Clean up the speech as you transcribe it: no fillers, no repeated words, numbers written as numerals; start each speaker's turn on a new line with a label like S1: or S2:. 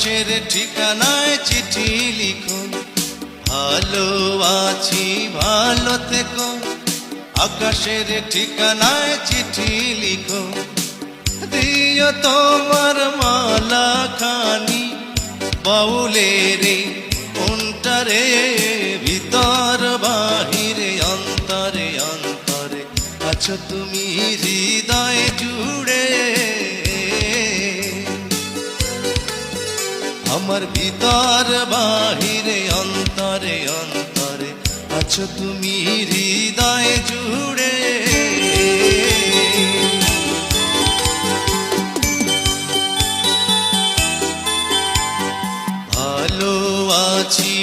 S1: আকাশের ঠিকানায় চিঠি লিখো, ভালো আছি ভালো থেকো। আকাশের ঠিকানায় চিঠি লিখো, দিও তোমার মালা খানি বাউলের অন্তরে, ভিতর বাহিরে অন্তরে অন্তরে আছো তুমি হৃদয় জুড়ে। আমার ভিতর বাহিরে অন্তরে অন্তরে আছো তুমি হৃদয় জুড়ে।